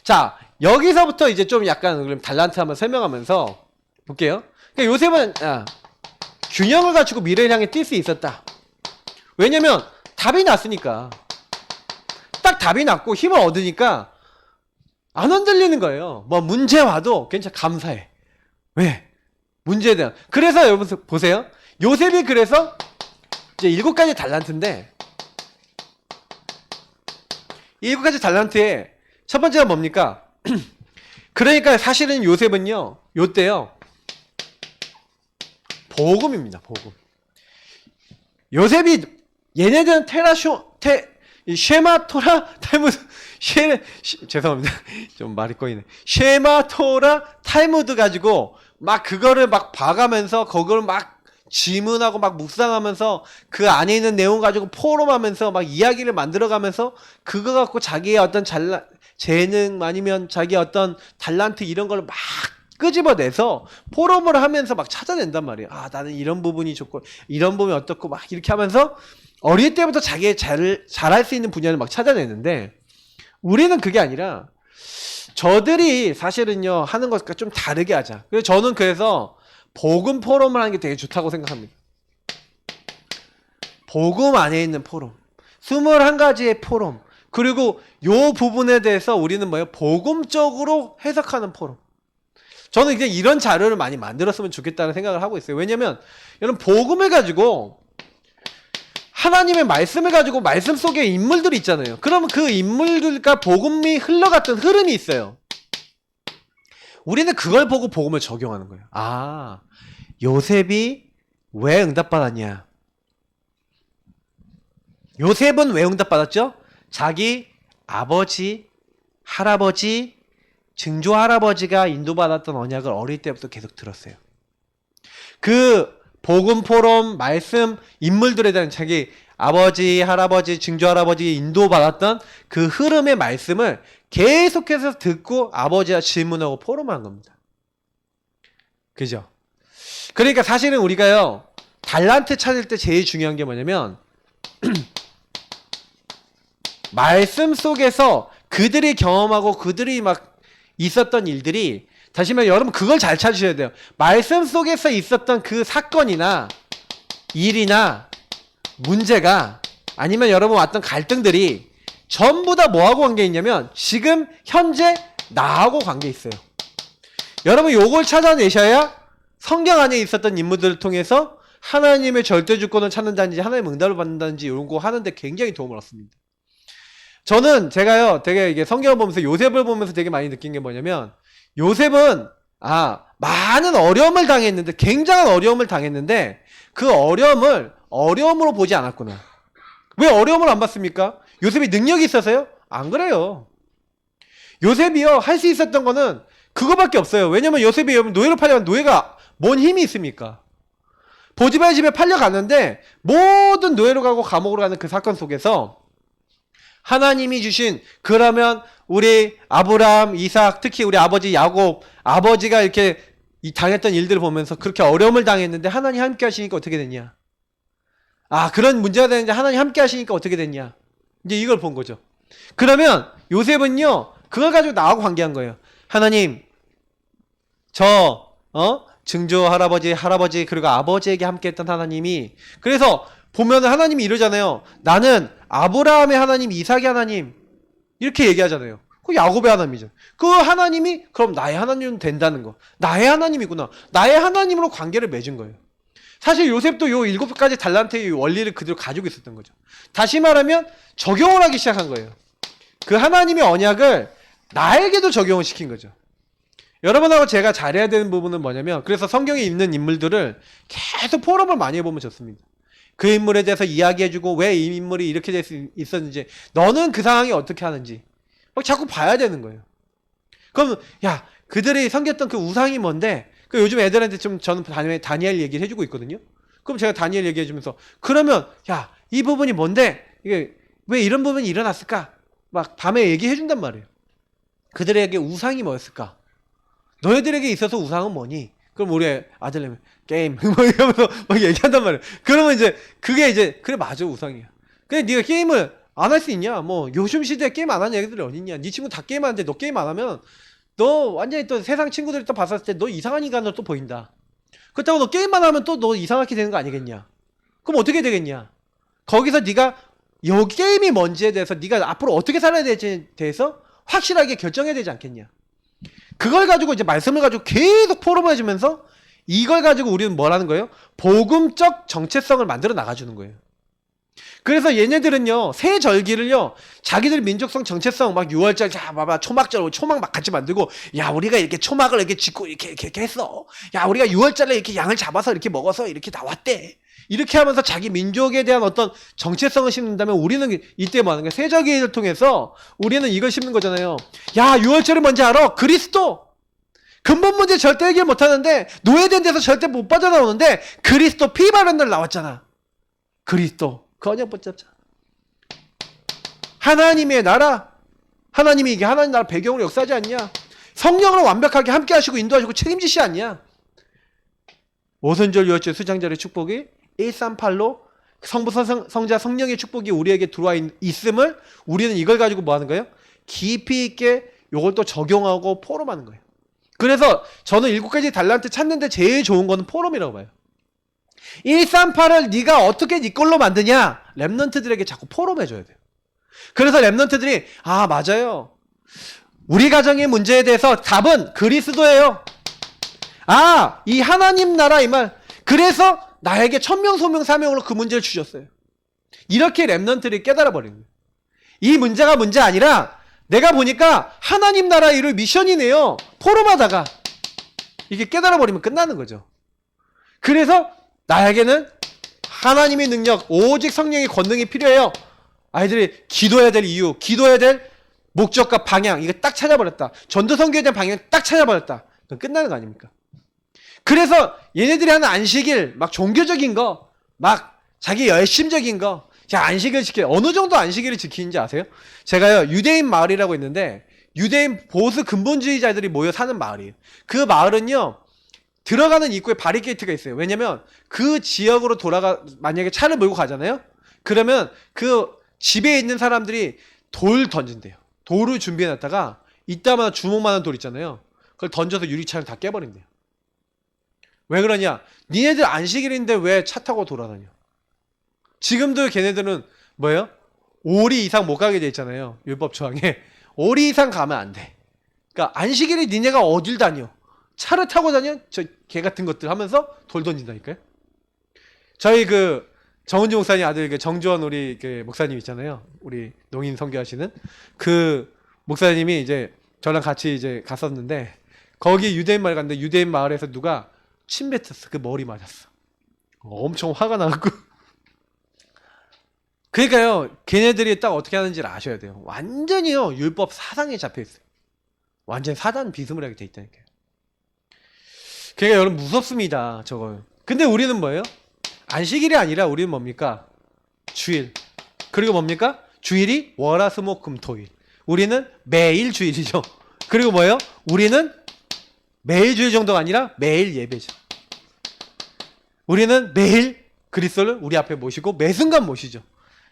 자 여기서부터 이제 좀 약간 달란트 한번 설명하면서 볼게요. 그러니까 요셉은 균형을 갖추고 미래를 향해 뛸 수 있었다. 왜냐면 답이 났으니까. 딱 답이 났고 힘을 얻으니까 안 흔들리는 거예요. 뭐 문제 와도 괜찮아 감사해. 왜? 문제에 대한. 그래서 여러분 보세요. 요셉이 그래서 이제 7가지 달란트인데 7가지 달란트에 첫 번째가 뭡니까? 그러니까 사실은 요셉은요 요때요 복음입니다. 복음. 요셉이 얘네들은 쉐마토라 탈무드 죄송합니다. 좀 말이 꼬이네. 쉐마토라 탈무드 가지고 막 그거를 막 봐가면서 그걸 막 질문하고 막 묵상하면서 그 안에 있는 내용 가지고 포럼하면서 막 이야기를 만들어가면서 그거 갖고 자기의 어떤 재능 아니면 자기의 어떤 달란트 이런 걸 막 끄집어내서 포럼을 하면서 막 찾아낸단 말이에요. 나는 이런 부분이 좋고 이런 부분이 어떻고 막 이렇게 하면서 어릴 때부터 자기의 잘할 수 있는 분야를 막 찾아내는데 우리는 그게 아니라 저들이 사실은요 하는 것과 좀 다르게 하자. 그래서 저는 복음 포럼을 하는 게 되게 좋다고 생각합니다. 복음 안에 있는 포럼 21가지의 포럼 그리고 요 부분에 대해서 우리는 복음적으로 해석하는 포럼. 저는 그냥 이런 자료를 많이 만들었으면 좋겠다는 생각을 하고 있어요. 왜냐면 여러분 복음을 가지고 하나님의 말씀을 가지고 말씀 속에 인물들이 있잖아요. 그러면 그 인물들과 복음이 흘러갔던 흐름이 있어요. 우리는 그걸 보고 복음을 적용하는 거예요. 아, 요셉이 왜 응답받았냐? 요셉은 왜 응답받았죠? 자기 아버지, 할아버지, 증조 할아버지가 인도받았던 언약을 어릴 때부터 계속 들었어요. 그 복음 포럼 말씀 인물들에 대한 자기 아버지, 할아버지, 증조 할아버지 인도받았던 그 흐름의 말씀을 계속해서 듣고 아버지와 질문하고 포럼한 겁니다. 그죠? 그러니까 사실은 우리가요, 달란트 찾을 때 제일 중요한 게 뭐냐면 말씀 속에서 그들이 경험하고 그들이 막 있었던 일들이, 다시 말해 여러분 그걸 잘 찾으셔야 돼요. 말씀 속에서 있었던 그 사건이나 일이나 문제가, 아니면 여러분 왔던 갈등들이 전부 다 뭐하고 관계 있냐면 지금 현재 나하고 관계 있어요. 여러분 요걸 찾아내셔야 성경 안에 있었던 인물들을 통해서 하나님의 절대 주권을 찾는다든지 하나님의 응답을 받는다든지 이런 거 하는데 굉장히 도움을 얻습니다. 저는 제가요 되게 이게 성경을 보면서 요셉을 보면서 되게 많이 느낀 게 뭐냐면, 요셉은 많은 어려움을 당했는데, 굉장한 어려움을 당했는데 그 어려움을 어려움으로 보지 않았구나. 왜 어려움을 안 봤습니까? 요셉이 능력이 있어서요? 안 그래요. 요셉이요 할 수 있었던 거는 그거밖에 없어요. 왜냐면 요셉이 노예로 팔려간, 노예가 뭔 힘이 있습니까? 보디발의 집에 팔려갔는데 모든 노예로 가고 감옥으로 가는 그 사건 속에서 하나님이 주신, 그러면 우리 아브라함, 이삭, 특히 우리 아버지 야곱, 아버지가 이렇게 당했던 일들을 보면서 그렇게 어려움을 당했는데 하나님 함께 하시니까 어떻게 됐냐? 그런 문제가 되는데 하나님 함께 하시니까 어떻게 됐냐? 이제 이걸 본 거죠. 그러면 요셉은요 그걸 가지고 나하고 관계한 거예요. 하나님, 증조 할아버지 그리고 아버지에게 함께 했던 하나님이, 그래서 보면 하나님이 이러잖아요. 나는 아브라함의 하나님, 이삭의 하나님, 이렇게 얘기하잖아요. 그 야곱의 하나님이죠. 그 하나님이 그럼 나의 하나님은 된다는 거. 나의 하나님이구나. 나의 하나님으로 관계를 맺은 거예요. 사실 요셉도 요 7가지 달란트의 원리를 그대로 가지고 있었던 거죠. 다시 말하면 적용을 하기 시작한 거예요. 그 하나님의 언약을 나에게도 적용을 시킨 거죠. 여러분하고 제가 잘해야 되는 부분은 뭐냐면, 그래서 성경에 있는 인물들을 계속 포럼을 많이 해보면 좋습니다. 그 인물에 대해서 이야기해주고 왜 이 인물이 이렇게 될 수 있었는지, 너는 그 상황이 어떻게 하는지 막 자꾸 봐야 되는 거예요. 그럼 야, 그들이 섬겼던 그 우상이 뭔데? 그 요즘 애들한테 좀 저는 다니엘 얘기를 해주고 있거든요. 그럼 제가 다니엘 얘기해주면서, 그러면 야, 이 부분이 뭔데? 이게 왜 이런 부분이 일어났을까? 막 밤에 얘기해준단 말이에요. 그들에게 우상이 뭐였을까? 너희들에게 있어서 우상은 뭐니? 그럼 우리 아들내미 게임 뭐 이러면서 막 얘기한단 말이에요. 그러면 이제 그게 이제 그래 맞아 우상이야. 근데 네가 게임을 안 할 수 있냐? 뭐 요즘 시대에 게임 안 하는 애들이 어딨냐? 네 친구 다 게임하는데 너 게임 안 하면 너 완전히 또 세상 친구들이 또 봤을 때 너 이상한 인간으로 또 보인다. 그렇다고 너 게임만 하면 또 너 이상하게 되는 거 아니겠냐? 그럼 어떻게 되겠냐? 거기서 네가 요 게임이 뭔지에 대해서 네가 앞으로 어떻게 살아야 될지에 대해서 확실하게 결정해야 되지 않겠냐? 그걸 가지고 이제 말씀을 가지고 계속 포럼을 해주면서 이걸 가지고 우리는 뭐라는 거예요? 복음적 정체성을 만들어 나가주는 거예요. 그래서 얘네들은요, 새 절기를요, 자기들 민족성 정체성, 막 6월절, 자, 봐봐, 초막절, 초막 막 같이 만들고, 야, 우리가 이렇게 초막을 이렇게 짓고, 이렇게 했어. 야, 우리가 6월절에 이렇게 양을 잡아서 이렇게 먹어서 이렇게 나왔대. 이렇게 하면서 자기 민족에 대한 어떤 정체성을 심는다면, 우리는 이때 뭐 하는 거야? 새 절기를 통해서 우리는 이걸 심는 거잖아요. 야, 6월절이 뭔지 알아? 그리스도! 근본 문제 절대 해결 못 하는데, 노예된 데서 절대 못 빠져나오는데, 그리스도 피 바른 날 나왔잖아. 그리스도. 그 언약 붙잡자. 하나님의 나라, 하나님이 이게 하나님 나라 배경으로 역사하지 않냐? 성령으로 완벽하게 함께 하시고 인도하시고 책임지시 않냐? 오순절 유월절 수장절의 축복이 138로 성부 성자 성령의 축복이 우리에게 들어와 있음을 우리는 이걸 가지고 뭐 하는 거예요? 깊이 있게 요걸 또 적용하고 포럼하는 거예요. 그래서 저는 7가지 달란트 찾는데 제일 좋은 거는 포럼이라고 봐요. 138을 네가 어떻게 네 걸로 만드냐? 랩넌트들에게 자꾸 포럼해줘야 돼요. 그래서 랩넌트들이 맞아요. 우리 가정의 문제에 대해서 답은 그리스도예요. 이 하나님 나라 이 말. 그래서 나에게 천명 소명 사명으로 그 문제를 주셨어요. 이렇게 렘넌트들이 깨달아 버리는 거예요. 이 문제가 문제 아니라 내가 보니까 하나님 나라 이룰 미션이네요. 포럼하다가 이게 깨달아 버리면 끝나는 거죠. 그래서 나에게는 하나님의 능력, 오직 성령의 권능이 필요해요. 아이들이 기도해야 될 이유, 기도해야 될 목적과 방향, 이거 딱 찾아버렸다. 전도선교에 대한 방향 딱 찾아버렸다. 그럼 끝나는 거 아닙니까? 그래서 얘네들이 하는 안식일, 막 종교적인 거, 막 자기 열심적인 거, 자, 안식일 지켜. 어느 정도 안식일을 지키는지 아세요? 제가요, 유대인 마을이라고 있는데, 유대인 보수 근본주의자들이 모여 사는 마을이에요. 그 마을은요, 들어가는 입구에 바리케이트가 있어요. 왜냐면 그 지역으로 만약에 차를 몰고 가잖아요? 그러면 그 집에 있는 사람들이 돌 던진대요. 돌을 준비해놨다가 이따마다 주먹만한 돌 있잖아요. 그걸 던져서 유리창을 다 깨버린대요. 왜 그러냐? 니네들 안식일인데 왜 차 타고 돌아다녀? 지금도 걔네들은 뭐예요? 5리 이상 못 가게 돼 있잖아요. 율법 조항에. 5리 이상 가면 안 돼. 그러니까 안식일에 니네가 어딜 다녀? 차를 타고 다녀? 저 개 같은 것들 하면서 돌 던진다니까요. 저희 그 정은지 목사님 아들 그 정주원 우리 그 목사님 있잖아요. 우리 농인 선교하시는 그 목사님이 이제 저랑 같이 이제 갔었는데 거기 유대인 마을 갔는데 유대인 마을에서 누가 침 뱉었어. 그 머리 맞았어. 엄청 화가 나고. 그러니까요, 걔네들이 딱 어떻게 하는지를 아셔야 돼요. 완전히요, 율법 사상에 잡혀있어요. 완전 사단 비스무리하게 돼 있다니까요. 그러니까 여러분 무섭습니다, 저거. 근데 우리는 뭐예요? 안식일이 아니라 우리는 뭡니까? 주일. 그리고 뭡니까? 주일이 월화수목금토일. 우리는 매일 주일이죠. 그리고 뭐예요? 우리는 매일 주일 정도가 아니라 매일 예배죠. 우리는 매일 그리스도를 우리 앞에 모시고 매 순간 모시죠.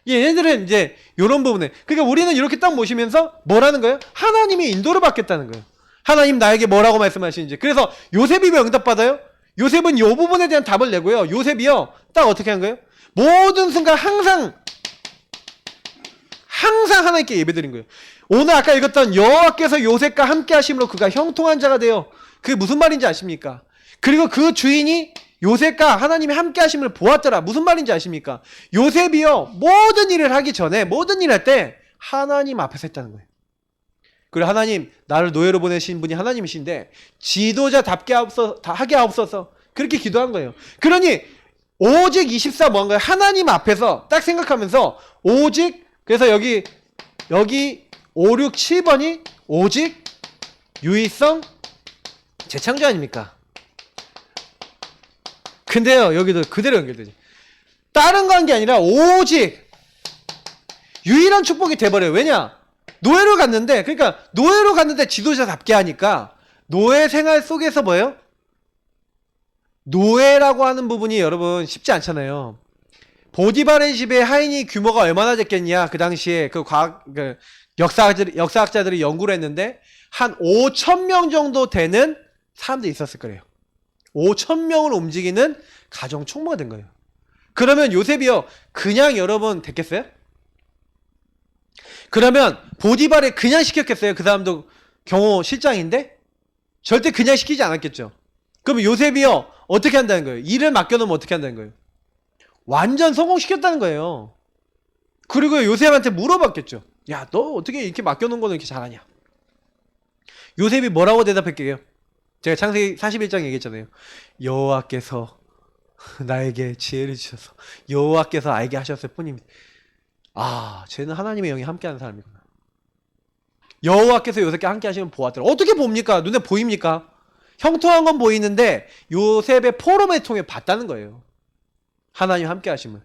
얘네들은 이제 이런 부분에, 그러니까 우리는 이렇게 딱 모시면서 뭐라는 거예요? 하나님이 인도를 받겠다는 거예요. 하나님 나에게 뭐라고 말씀하시는지. 그래서 요셉이 왜 응답받아요? 요셉은 이 부분에 대한 답을 내고요. 요셉이요 딱 어떻게 한 거예요? 모든 순간 항상 하나님께 예배드린 거예요. 오늘 아까 읽었던 여호와께서 요셉과 함께 하심으로 그가 형통한 자가 되어, 그게 무슨 말인지 아십니까? 그리고 그 주인이 요셉과 하나님이 함께 하심을 보았더라. 무슨 말인지 아십니까? 요셉이요 모든 일을 하기 전에, 모든 일 할 때 하나님 앞에서 했다는 거예요. 그리고 하나님, 나를 노예로 보내신 분이 하나님이신데 지도자답게 하게 하옵소서, 그렇게 기도한 거예요. 그러니 오직 24 뭐한 거예요? 하나님 앞에서 딱 생각하면서 오직, 그래서 여기 5, 6, 7번이 오직 유의성 재창조 아닙니까? 근데요, 여기도 그대로 연결되지. 다른 관계 아니라 오직 유일한 축복이 돼버려요. 왜냐? 노예로 갔는데, 그러니까 노예로 갔는데 지도자답게 하니까 노예 생활 속에서 뭐예요? 노예라고 하는 부분이 여러분 쉽지 않잖아요. 보디발의 집에 하인이 규모가 얼마나 됐겠냐? 그 당시에 그 역사학자들이 연구를 했는데 한 5,000명 정도 되는 사람들이 있었을 거예요. 5,000명을 움직이는 가정 총무가 된 거예요. 그러면 요셉이요 그냥 여러분 됐겠어요? 그러면 보디발에 그냥 시켰겠어요? 그 사람도 경호 실장인데? 절대 그냥 시키지 않았겠죠. 그럼 요셉이요 어떻게 한다는 거예요? 일을 맡겨놓으면 어떻게 한다는 거예요? 완전 성공시켰다는 거예요. 그리고 요셉한테 물어봤겠죠. 야, 너 어떻게 이렇게 맡겨놓은 거는 이렇게 잘하냐? 요셉이 뭐라고 대답했게요? 제가 창세기 41장 얘기했잖아요. 여호와께서 나에게 지혜를 주셔서 여호와께서 알게 하셨을 뿐입니다. 아, 쟤는 하나님의 영이 함께하는 사람이구나. 여호와께서 요셉과 함께 하시면 보았더라. 어떻게 봅니까? 눈에 보입니까? 형통한 건 보이는데 요셉의 포럼을 통해 봤다는 거예요. 하나님 함께 하심을.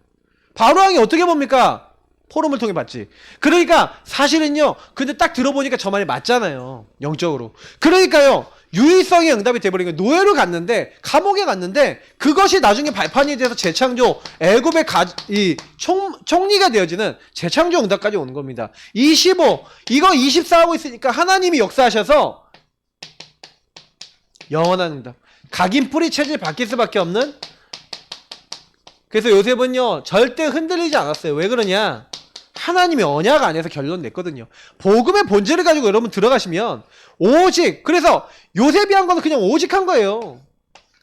바로왕이 어떻게 봅니까? 포럼을 통해 봤지. 그러니까 사실은요, 근데 딱 들어보니까 저 말이 맞잖아요, 영적으로. 그러니까요, 유의성의 응답이 돼버린 거예요. 노예로 갔는데, 감옥에 갔는데 그것이 나중에 발판이 돼서 재창조, 애굽의 총리가 되어지는 재창조 응답까지 오는 겁니다. 25 이거 24 하고 있으니까 하나님이 역사하셔서 영원한 응답, 각인 뿌리 체질 바뀔 수밖에 없는. 그래서 요셉은요 절대 흔들리지 않았어요. 왜 그러냐? 하나님의 언약 안에서 결론 냈거든요. 복음의 본질을 가지고 여러분 들어가시면 오직, 그래서 요셉이 한 거는 그냥 오직 한 거예요.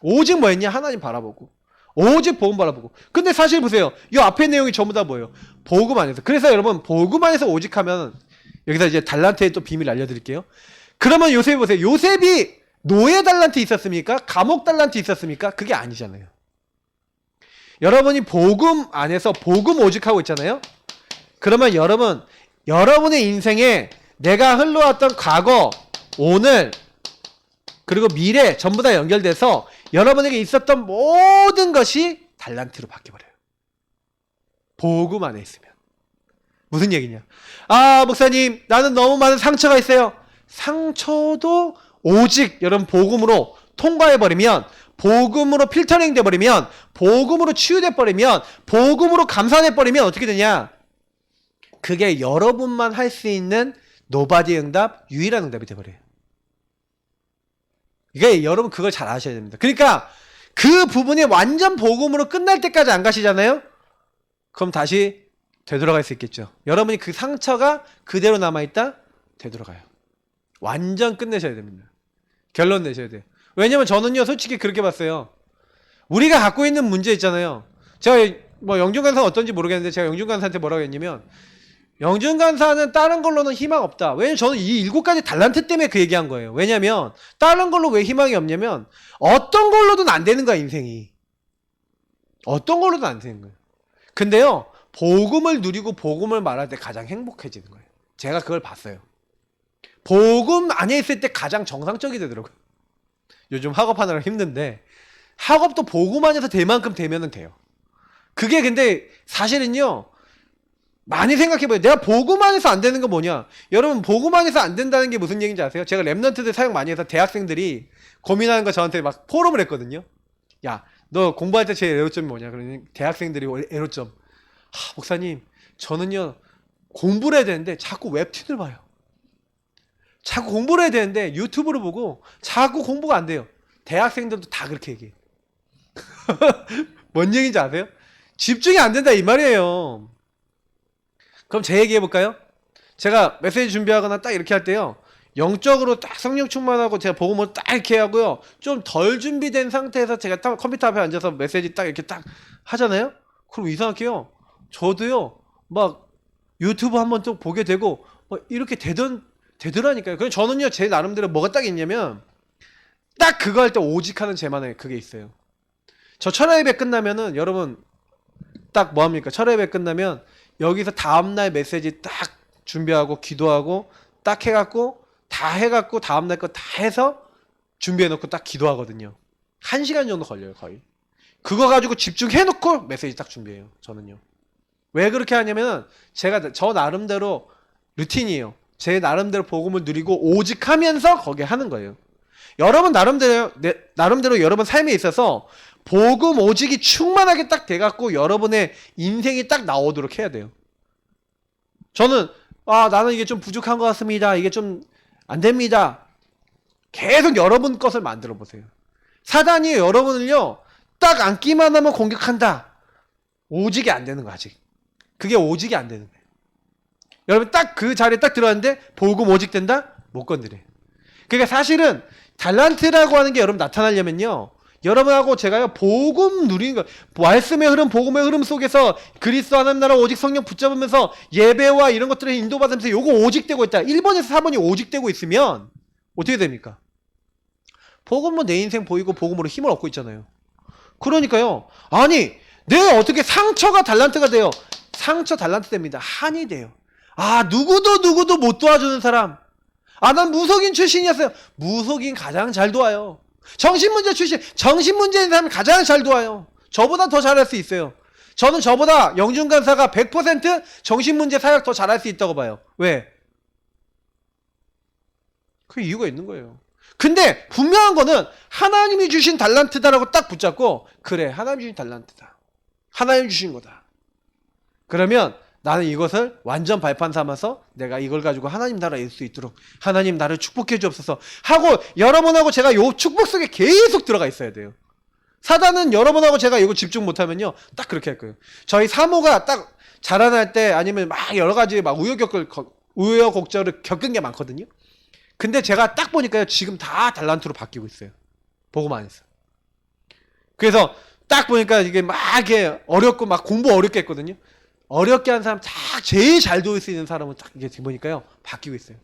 오직 뭐였냐? 하나님 바라보고. 오직 복음 바라보고. 근데 사실 보세요. 이 앞에 내용이 전부 다 뭐예요? 복음 안에서. 그래서 여러분 복음 안에서 오직 하면 여기서 이제 달란트의 또 비밀 알려드릴게요. 그러면 요셉 보세요. 요셉이 노예 달란트 있었습니까? 감옥 달란트 있었습니까? 그게 아니잖아요. 여러분이 복음 안에서 복음 오직 하고 있잖아요. 그러면 여러분의 인생에 내가 흘러왔던 과거, 오늘, 그리고 미래 전부 다 연결돼서 여러분에게 있었던 모든 것이 달란트로 바뀌어버려요. 복음 안에 있으면. 무슨 얘기냐? 아, 목사님, 나는 너무 많은 상처가 있어요. 상처도 오직 여러분 복음으로 통과해버리면, 복음으로 필터링 돼버리면, 복음으로 치유돼버리면, 복음으로 감산해버리면 어떻게 되냐? 그게 여러분만 할 수 있는 노바디 응답, 유일한 응답이 돼버려요. 이게 여러분 그걸 잘 아셔야 됩니다. 그러니까 그 부분이 완전 복음으로 끝날 때까지 안 가시잖아요? 그럼 다시 되돌아갈 수 있겠죠. 여러분이 그 상처가 그대로 남아있다? 되돌아가요. 완전 끝내셔야 됩니다. 결론 내셔야 돼요. 왜냐면 저는요 솔직히 그렇게 봤어요. 우리가 갖고 있는 문제 있잖아요. 제가 뭐 영준간사 어떤지 모르겠는데 제가 영준간사한테 뭐라고 했냐면 영준간사는 다른 걸로는 희망 없다. 왜냐면 저는 이 7가지 달란트 때문에 그 얘기한 거예요. 왜냐면 다른 걸로 왜 희망이 없냐면 어떤 걸로든 안 되는 거야 인생이. 어떤 걸로든 안 되는 거예요. 근데요 복음을 누리고 복음을 말할 때 가장 행복해지는 거예요. 제가 그걸 봤어요. 복음 안에 있을 때 가장 정상적이 되더라고요. 요즘 학업하느라 힘든데 학업도 복음 안에서 될 만큼 되면은 돼요. 그게 근데 사실은요 많이 생각해봐요. 내가 복음 안에서 안 되는 건 뭐냐? 여러분 복음 안에서 안 된다는 게 무슨 얘기인지 아세요? 제가 랩넌트들 사용 많이 해서 대학생들이 고민하는 거 저한테 막 포럼을 했거든요. 야, 너 공부할 때 제일 애로점이 뭐냐? 그러니 대학생들이 애로점. 목사님, 저는요 공부를 해야 되는데 자꾸 웹툰을 봐요. 자꾸 공부를 해야 되는데 유튜브를 보고 자꾸 공부가 안 돼요. 대학생들도 다 그렇게 얘기해요. 뭔 얘기인지 아세요? 집중이 안 된다 이 말이에요. 그럼 제 얘기 해볼까요? 제가 메시지 준비하거나 딱 이렇게 할 때요 영적으로 딱 성령 충만하고 제가 복음을 딱 이렇게 하고요 좀 덜 준비된 상태에서 제가 딱 컴퓨터 앞에 앉아서 메시지 딱 이렇게 딱 하잖아요. 그럼 이상하게요 저도요 막 유튜브 한번 또 보게 되고 이렇게 되더라니까요. 그래서 저는요 제 나름대로 뭐가 딱 있냐면 딱 그거 할 때 오직하는 제만의 그게 있어요. 저 철야 예배 끝나면은 여러분 딱 뭐합니까? 철야 예배 끝나면 여기서 다음날 메시지 딱 준비하고 기도하고 딱 해갖고 다 해갖고 다음날 거 다 해서 준비해놓고 딱 기도하거든요. 1시간 정도 걸려요 거의. 그거 가지고 집중해놓고 메시지 딱 준비해요 저는요. 왜 그렇게 하냐면은 제가 저 나름대로 루틴이에요. 제 나름대로 복음을 누리고 오직하면서 거기에 하는 거예요. 여러분 나름대로 여러분 삶에 있어서 복음 오직이 충만하게 딱 돼갖고 여러분의 인생이 딱 나오도록 해야 돼요. 저는 나는 이게 좀 부족한 것 같습니다. 이게 좀 안 됩니다. 계속 여러분 것을 만들어 보세요. 사단이 여러분을요 딱 앉기만 하면 공격한다. 오직이 안 되는 거 아직. 그게 오직이 안 되는 거예요. 여러분 딱 그 자리에 딱 들어왔는데 복음 오직 된다? 못 건드려. 그러니까 사실은 달란트라고 하는 게 여러분 나타나려면요 여러분하고 제가요 복음 누리는 거 말씀의 흐름 복음의 흐름 속에서 그리스도 하나님 나라 오직 성령 붙잡으면서 예배와 이런 것들을 인도받으면서 요거 오직되고 있다. 1번에서 4번이 오직되고 있으면 어떻게 됩니까? 복음은 내 인생 보이고 복음으로 힘을 얻고 있잖아요. 그러니까요 아니 내가 어떻게 상처가 달란트가 돼요. 상처 달란트 됩니다. 한이 돼요. 누구도 못 도와주는 사람. 난 무속인 출신이었어요. 무속인 가장 잘 도와요. 정신문제 출신, 정신문제인 사람이 가장 잘 도와요. 저보다 더 잘할 수 있어요. 저는 저보다 영준간사가 100% 정신문제 사역 더 잘할 수 있다고 봐요. 왜? 그 이유가 있는 거예요. 근데 분명한 거는 하나님이 주신 달란트다라고 딱 붙잡고 그래 하나님이 주신 달란트다. 하나님이 주신 거다. 그러면 나는 이것을 완전 발판 삼아서 내가 이걸 가지고 하나님 나라에 있을 수 있도록 하나님 나를 축복해 주옵소서 하고 여러분하고 제가 요 축복 속에 계속 들어가 있어야 돼요. 사단은 여러분하고 제가 이거 집중 못하면요 딱 그렇게 할 거예요. 저희 사모가 딱 자라날 때 아니면 막 여러 가지 막 우여곡절을 겪은 게 많거든요. 근데 제가 딱 보니까요 지금 다 달란트로 바뀌고 있어요. 복음 안에서. 그래서 딱 보니까 이게 막 이게 어렵고 막 공부 어렵게 했거든요. 어렵게 한 사람 딱 제일 잘 도울 수 있는 사람은 딱 이게 보니까요 바뀌고 있어요.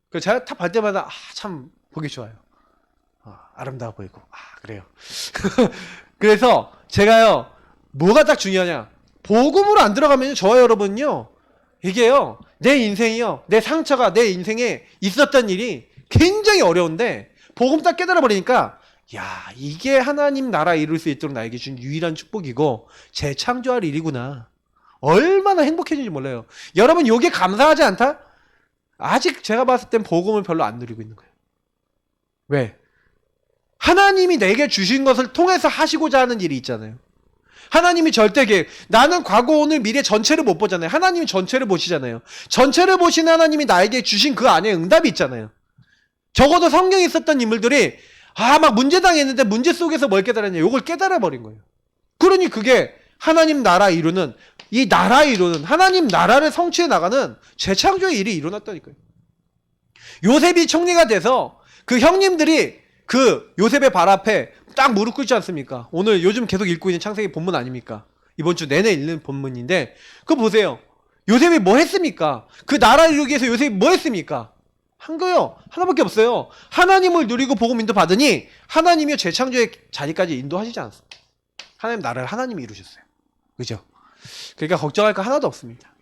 그래서 제가 딱 볼 때마다 참 보기 좋아요. 아름다워 보이고 그래요. 그래서 제가요 뭐가 딱 중요하냐, 복음으로 안 들어가면 저와 여러분요 이게요 내 인생이요 내 상처가 내 인생에 있었던 일이 굉장히 어려운데 복음 딱 깨달아 버리니까 야 이게 하나님 나라 이룰 수 있도록 나에게 준 유일한 축복이고 재창조할 일이구나. 얼마나 행복해진지 몰라요. 여러분 요게 감사하지 않다? 아직 제가 봤을 땐 복음을 별로 안 누리고 있는 거예요. 왜? 하나님이 내게 주신 것을 통해서 하시고자 하는 일이 있잖아요. 하나님이 절대 계획, 나는 과거 오늘 미래 전체를 못 보잖아요. 하나님이 전체를 보시잖아요. 전체를 보시는 하나님이 나에게 주신 그 안에 응답이 있잖아요. 적어도 성경에 있었던 인물들이 막 문제 당했는데 문제 속에서 뭘 깨달았냐, 이걸 깨달아 버린 거예요. 그러니 그게 하나님 나라 이루는, 이 나라 이루는, 하나님 나라를 성취해 나가는 재창조의 일이 일어났다니까요. 요셉이 총리가 돼서 그 형님들이 그 요셉의 발 앞에 딱 무릎 꿇지 않습니까? 오늘 요즘 계속 읽고 있는 창세기 본문 아닙니까? 이번 주 내내 읽는 본문인데 그거 보세요. 요셉이 뭐 했습니까? 그 나라 이루기 위해서 요셉이 뭐 했습니까? 한 거요. 하나밖에 없어요. 하나님을 누리고 복음 인도 받으니 하나님이 재창조의 자리까지 인도하시지 않습니다. 하나님 나라를 하나님이 이루셨어요. 그죠? 그러니까 걱정할 거 하나도 없습니다.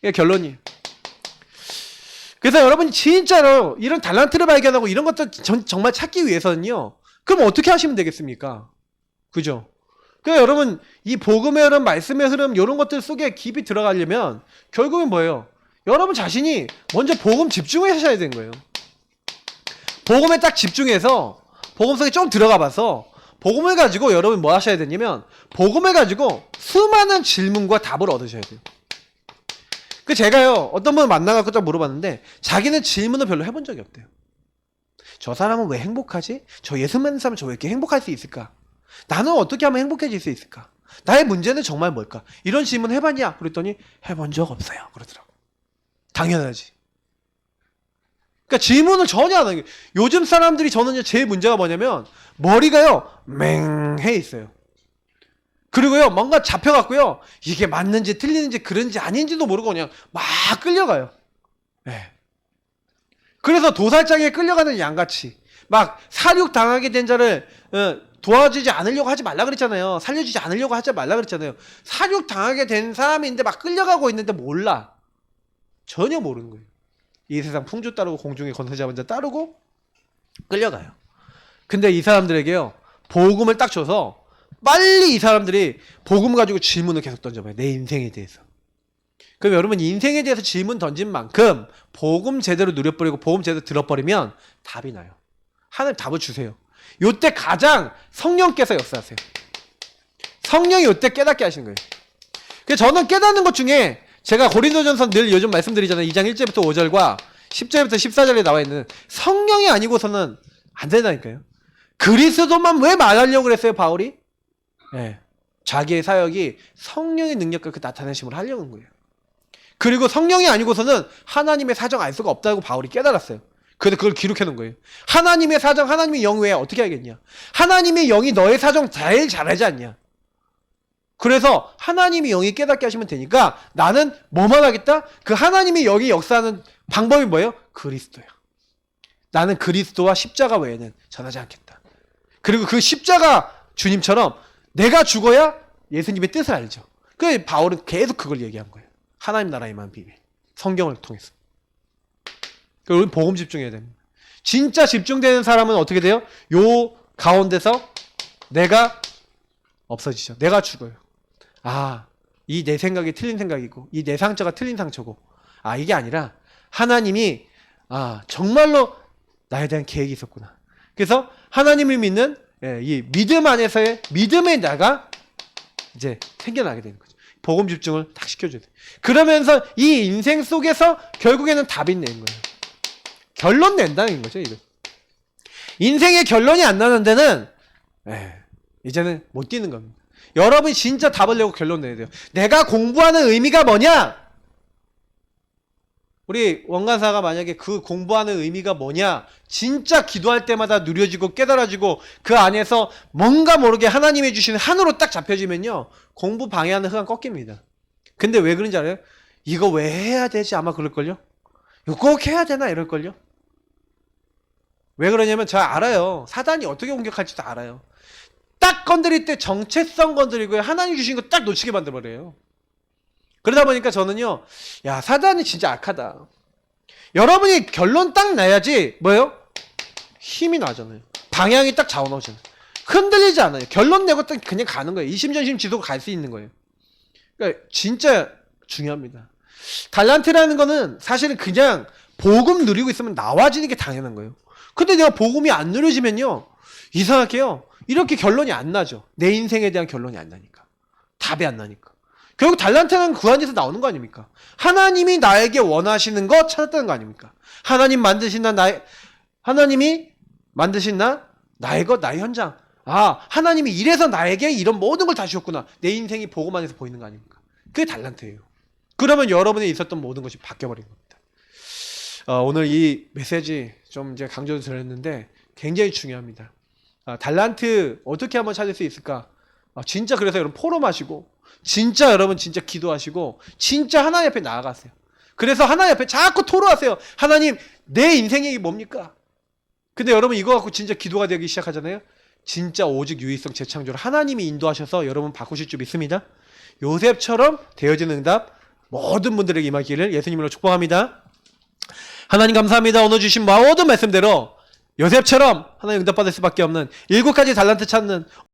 이게 결론이에요. 그래서 여러분이 진짜로 이런 달란트를 발견하고 이런 것들 정말 찾기 위해서는요. 그럼 어떻게 하시면 되겠습니까? 그죠? 그러니까 여러분 이 복음의 흐름, 말씀의 흐름 이런 것들 속에 깊이 들어가려면 결국은 뭐예요? 여러분 자신이 먼저 복음 집중하셔야 되는 거예요. 복음에 딱 집중해서 복음 속에 좀 들어가 봐서 복음을 가지고 여러분 뭐 하셔야 되냐면 복음을 가지고 수많은 질문과 답을 얻으셔야 돼요. 그 제가요 어떤 분을 만나갖고 딱 물어봤는데 자기는 질문을 별로 해본 적이 없대요. 저 사람은 왜 행복하지? 저 예수 믿는 사람은 저 왜 이렇게 행복할 수 있을까? 나는 어떻게 하면 행복해질 수 있을까? 나의 문제는 정말 뭘까? 이런 질문 해봤냐? 그랬더니 해본 적 없어요. 그러더라고. 당연하지. 그러니까 질문을 전혀 안 하는 게, 요즘 사람들이 저는 제일 문제가 뭐냐면 머리가요 맹해 있어요. 그리고요 뭔가 잡혀갖고요 이게 맞는지 틀리는지 그런지 아닌지도 모르고 그냥 막 끌려가요. 네. 그래서 도살장에 끌려가는 양같이 막 사륙 당하게 된 자를 도와주지 않으려고 하지 말라 그랬잖아요. 살려주지 않으려고 하지 말라 그랬잖아요. 사륙 당하게 된 사람인데 막 끌려가고 있는데 몰라. 전혀 모르는 거예요. 이 세상 풍조 따르고 공중에 건설 잡은 자 따르고 끌려가요. 근데 이 사람들에게요 복음을 딱 줘서 빨리 이 사람들이 복음 가지고 질문을 계속 던져봐요. 내 인생에 대해서. 그럼 여러분 인생에 대해서 질문 던진 만큼 복음 제대로 누려버리고 복음 제대로 들어버리면 답이 나요. 하나님 답을 주세요. 요때 가장 성령께서 역사하세요. 성령이 요때 깨닫게 하시는 거예요. 그래서 저는 깨닫는 것 중에 제가 고린도전서 늘 요즘 말씀드리잖아요. 2장 1절부터 5절과 10절부터 14절에 나와 있는 성령이 아니고서는 안 된다니까요. 그리스도만 왜 말하려고 그랬어요, 바울이? 네. 자기의 사역이 성령의 능력과 그 나타내심을 하려는 거예요. 그리고 성령이 아니고서는 하나님의 사정 알 수가 없다고 바울이 깨달았어요. 그래서 그걸 기록해 놓은 거예요. 하나님의 사정, 하나님의 영 외에 어떻게 알겠냐? 하나님의 영이 너의 사정 제일 잘하지 않냐? 그래서 하나님의 영이 깨닫게 하시면 되니까 나는 뭐만 하겠다? 그 하나님의 영이 역사하는 방법이 뭐예요? 그리스도야. 나는 그리스도와 십자가 외에는 전하지 않겠다. 그리고 그 십자가 주님처럼 내가 죽어야 예수님의 뜻을 알죠. 그래서 바울은 계속 그걸 얘기한 거예요. 하나님 나라에만 비밀. 성경을 통해서. 우리 복음 집중해야 됩니다. 진짜 집중되는 사람은 어떻게 돼요? 요 가운데서 내가 없어지죠. 내가 죽어요. 이 내 생각이 틀린 생각이고 이 내 상처가 틀린 상처고 이게 아니라 하나님이 정말로 나에 대한 계획이 있었구나. 그래서 하나님을 믿는 이 믿음 안에서의 믿음의 나가 이제 생겨나게 되는 거죠. 복음 집중을 딱 시켜줘야 돼요. 그러면서 이 인생 속에서 결국에는 답이 내는 거예요. 결론 낸다는 거죠. 이거. 인생의 결론이 안 나는 데는 이제는 못 뛰는 겁니다. 여러분이 진짜 답을 내고 결론 내야 돼요. 내가 공부하는 의미가 뭐냐? 우리 원간사가 만약에 그 공부하는 의미가 뭐냐, 진짜 기도할 때마다 누려지고 깨달아지고 그 안에서 뭔가 모르게 하나님이 주시는 한으로 딱 잡혀지면요, 공부 방해하는 흑암 꺾입니다. 근데 왜 그런지 알아요? 이거 왜 해야 되지? 아마 그럴걸요? 이거 꼭 해야 되나? 이럴걸요? 왜 그러냐면 제가 알아요. 사단이 어떻게 공격할지도 알아요. 딱 건드릴 때 정체성 건드리고요, 하나님 주신 거 딱 놓치게 만들어버려요. 그러다 보니까 저는요, 야, 사단이 진짜 악하다. 여러분이 결론 딱 내야지, 뭐예요? 힘이 나잖아요. 방향이 딱 잡아놓잖아요. 흔들리지 않아요. 결론 내고 딱 그냥 가는 거예요. 이심전심 지속으로 갈 수 있는 거예요. 그러니까 진짜 중요합니다. 달란트라는 거는 사실은 그냥 복음 누리고 있으면 나와지는 게 당연한 거예요. 근데 내가 복음이 안 누려지면요, 이상하게요, 이렇게 결론이 안 나죠. 내 인생에 대한 결론이 안 나니까. 답이 안 나니까. 결국 달란트는 그 안에서 나오는 거 아닙니까? 하나님이 나에게 원하시는 거 찾았다는 거 아닙니까? 하나님이 만드신 나의 것, 나의 현장. 아, 하나님이 이래서 나에게 이런 모든 걸 다 주셨구나. 내 인생이 복음 안에서 보이는 거 아닙니까? 그게 달란트예요. 그러면 여러분에 있었던 모든 것이 바뀌어버린 겁니다. 오늘 이 메시지 좀 이제 강조를 드렸는데 굉장히 중요합니다. 달란트 어떻게 한번 찾을 수 있을까? 진짜 그래서 여러분 포럼하시고, 진짜 여러분 진짜 기도하시고, 진짜 하나님 앞에 나아가세요. 그래서 하나님 앞에 자꾸 토로하세요. 하나님, 내 인생이 뭡니까? 근데 여러분 이거 갖고 진짜 기도가 되기 시작하잖아요. 진짜 오직 유의성 재창조를 하나님이 인도하셔서 여러분 바꾸실 줄 믿습니다. 요셉처럼 되어지는 응답 모든 분들에게 임하기를 예수님으로 축복합니다. 하나님 감사합니다. 오늘 주신 모든 말씀대로 요셉처럼 하나님 응답받을 수밖에 없는 7가지 달란트 찾는